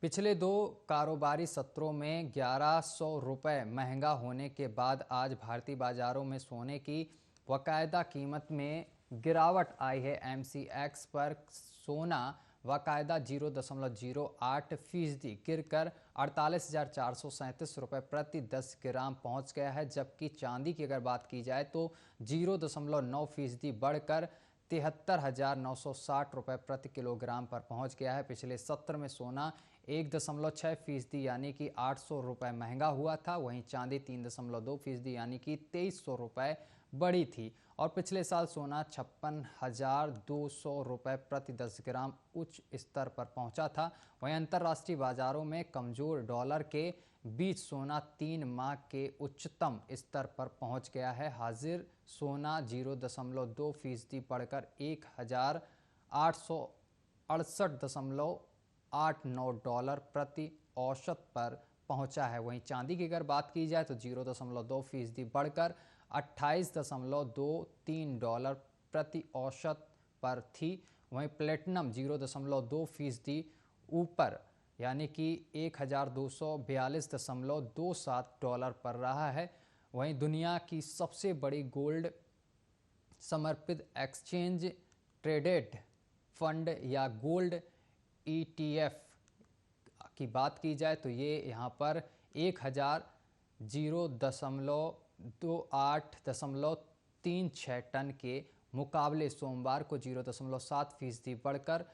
पिछले दो कारोबारी सत्रों में 1100 रुपये महंगा होने के बाद आज भारतीय बाजारों में सोने की बाकायदा कीमत में गिरावट आई है। एमसीएक्स पर सोना बाकायदा 0.08% गिरकर 48,437 रुपये प्रति 10 ग्राम पहुंच गया है, जबकि चांदी की अगर बात की जाए तो 0.9% बढ़कर 73,960 रुपये प्रति किलोग्राम पर पहुंच गया है। पिछले सत्र में सोना 1.6% यानी कि 800 रुपये महंगा हुआ था, वहीं चांदी 3.2% यानी कि 2300 रुपये बढ़ी थी और पिछले साल सोना 56,200 रुपये प्रति 10 ग्राम उच्च स्तर पर पहुंचा था। वहीं अंतर्राष्ट्रीय बाजारों में कमजोर डॉलर के बीच सोना 3 माह के उच्चतम स्तर पर पहुंच गया है। हाजिर सोना 0.2% बढ़कर 1,868.89 डॉलर प्रति औसत पर पहुंचा है। वहीं चांदी की अगर बात की जाए तो 0.2% बढ़कर 28.23 डॉलर प्रति औसत पर थी। वहीं प्लेटिनम 0.2% ऊपर यानी कि 1,242.27 डॉलर पर रहा है। वहीं दुनिया की सबसे बड़ी गोल्ड समर्पित एक्सचेंज ट्रेडेड फंड या गोल्ड ईटीएफ की बात की जाए तो ये यहाँ पर 1,028.36 टन के मुकाबले सोमवार को 0.7% बढ़कर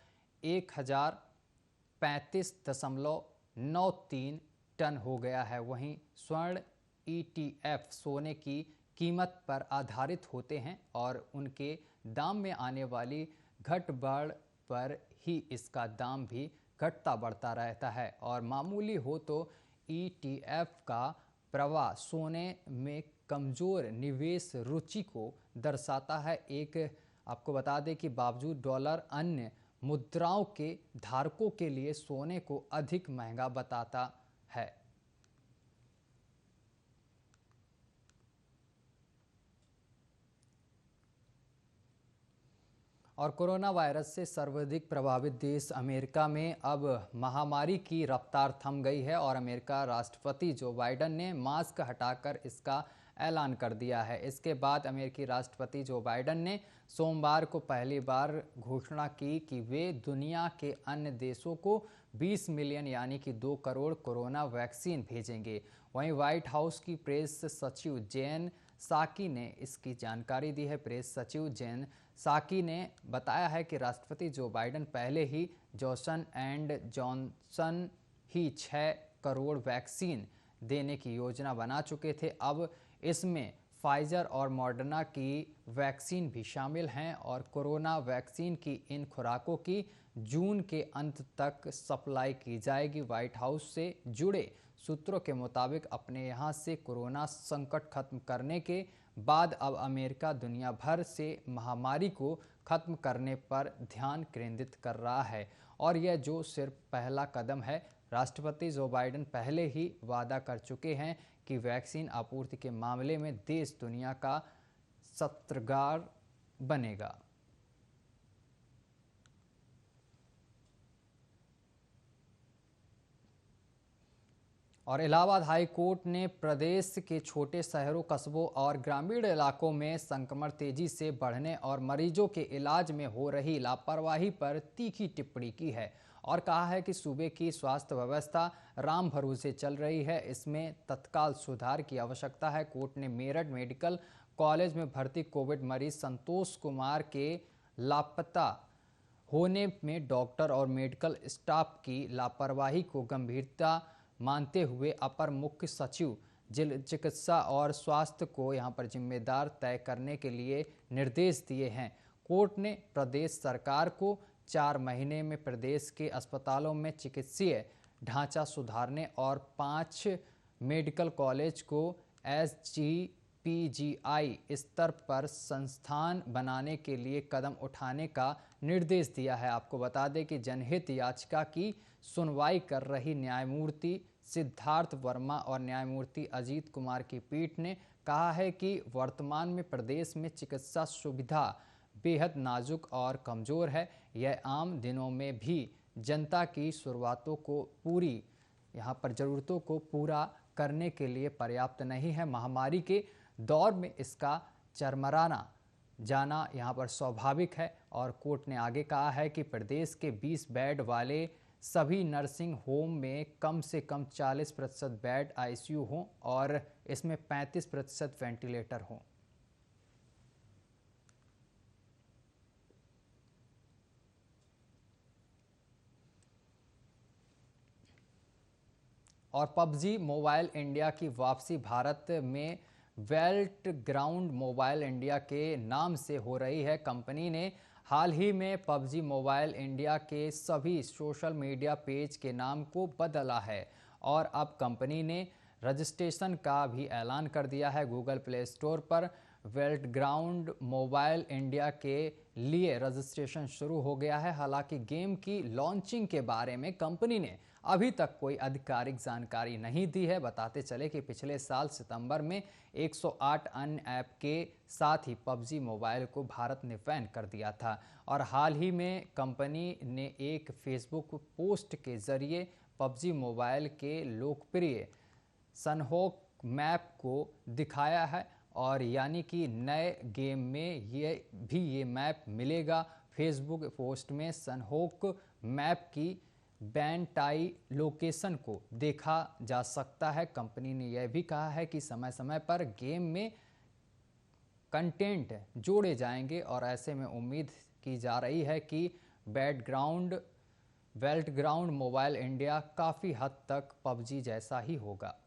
1,035.93 टन हो गया है। वहीं स्वर्ण ईटीएफ सोने की कीमत पर आधारित होते हैं और उनके दाम में आने वाली घट बढ़ पर ही इसका दाम भी घटता बढ़ता रहता है और मामूली हो तो ईटीएफ का प्रवाह सोने में कमजोर निवेश रुचि को दर्शाता है। एक आपको बता दें कि बावजूद डॉलर अन्य मुद्राओं के धारकों के लिए सोने को अधिक महंगा बताता है। और कोरोना वायरस से सर्वाधिक प्रभावित देश अमेरिका में अब महामारी की रफ्तार थम गई है और अमेरिका राष्ट्रपति जो बाइडेन ने मास्क हटाकर इसका ऐलान कर दिया है। इसके बाद अमेरिकी राष्ट्रपति जो बाइडेन ने सोमवार को पहली बार घोषणा की कि वे दुनिया के अन्य देशों को 20 मिलियन यानी कि 2 करोड़ कोरोना वैक्सीन भेजेंगे। वहीं व्हाइट हाउस की प्रेस सचिव जेन साकी ने इसकी जानकारी दी है। प्रेस सचिव जेन साकी ने बताया है कि राष्ट्रपति जो बाइडेन पहले ही जॉनसन एंड जॉनसन ही 6 करोड़ वैक्सीन देने की योजना बना चुके थे। अब इसमें फाइजर और मॉडर्ना की वैक्सीन भी शामिल हैं और कोरोना वैक्सीन की इन खुराकों की जून के अंत तक सप्लाई की जाएगी। व्हाइट हाउस से जुड़े सूत्रों के मुताबिक अपने यहाँ से कोरोना संकट खत्म करने के बाद अब अमेरिका दुनिया भर से महामारी को खत्म करने पर ध्यान केंद्रित कर रहा है और यह जो सिर्फ पहला कदम है। राष्ट्रपति जो बाइडेन पहले ही वादा कर चुके हैं कि वैक्सीन आपूर्ति के मामले में देश दुनिया का सत्रगार बनेगा। और इलाहाबाद हाई कोर्ट ने प्रदेश के छोटे शहरों, कस्बों और ग्रामीण इलाकों में संक्रमण तेजी से बढ़ने और मरीजों के इलाज में हो रही लापरवाही पर तीखी टिप्पणी की है और कहा है कि सूबे की स्वास्थ्य व्यवस्था राम भरोसे चल रही है, इसमें तत्काल सुधार की आवश्यकता है। कोर्ट ने मेरठ मेडिकल कॉलेज में भर्ती कोविड मरीज संतोष कुमार के लापता होने में डॉक्टर और मेडिकल स्टाफ की लापरवाही को गंभीरता मानते हुए अपर मुख्य सचिव चिकित्सा और स्वास्थ्य को यहां पर जिम्मेदार तय करने के लिए निर्देश दिए हैं। कोर्ट ने प्रदेश सरकार को 4 महीने में प्रदेश के अस्पतालों में चिकित्सीय ढांचा सुधारने और 5 मेडिकल कॉलेज को SGPGI स्तर पर संस्थान बनाने के लिए कदम उठाने का निर्देश दिया है। आपको बता दें कि जनहित याचिका की सुनवाई कर रही न्यायमूर्ति सिद्धार्थ वर्मा और न्यायमूर्ति अजीत कुमार की पीठ ने कहा है कि वर्तमान में प्रदेश में चिकित्सा सुविधा बेहद नाजुक और कमज़ोर है। यह आम दिनों में भी जनता की शुरुआतों को यहाँ पर ज़रूरतों को पूरा करने के लिए पर्याप्त नहीं है। महामारी के दौर में इसका चरमराना जाना यहाँ पर स्वाभाविक है। और कोर्ट ने आगे कहा है कि प्रदेश के 20 बेड वाले सभी नर्सिंग होम में कम से कम 40% बेड आईसीयू हों और इसमें 35% वेंटिलेटर हों। और पबजी मोबाइल इंडिया की वापसी भारत में वेल्ट ग्राउंड मोबाइल इंडिया के नाम से हो रही है। कंपनी ने हाल ही में पबजी मोबाइल इंडिया के सभी सोशल मीडिया पेज के नाम को बदला है और अब कंपनी ने रजिस्ट्रेशन का भी ऐलान कर दिया है। गूगल प्ले स्टोर पर वेल्ट ग्राउंड मोबाइल इंडिया के लिए रजिस्ट्रेशन शुरू हो गया है। हालांकि गेम की लॉन्चिंग के बारे में कंपनी ने अभी तक कोई आधिकारिक जानकारी नहीं दी है। बताते चले कि पिछले साल सितंबर में 108 अन्य ऐप के साथ ही पबजी मोबाइल को भारत ने बैन कर दिया था और हाल ही में कंपनी ने एक फेसबुक पोस्ट के जरिए पबजी मोबाइल के लोकप्रिय सनहॉक मैप को दिखाया है और यानी कि नए गेम में ये मैप मिलेगा। फेसबुक पोस्ट में सनहॉक मैप की बैंटाई लोकेशन को देखा जा सकता है। कंपनी ने यह भी कहा है कि समय समय पर गेम में कंटेंट जोड़े जाएंगे और ऐसे में उम्मीद की जा रही है कि वेल्ट ग्राउंड मोबाइल इंडिया काफ़ी हद तक पबजी जैसा ही होगा।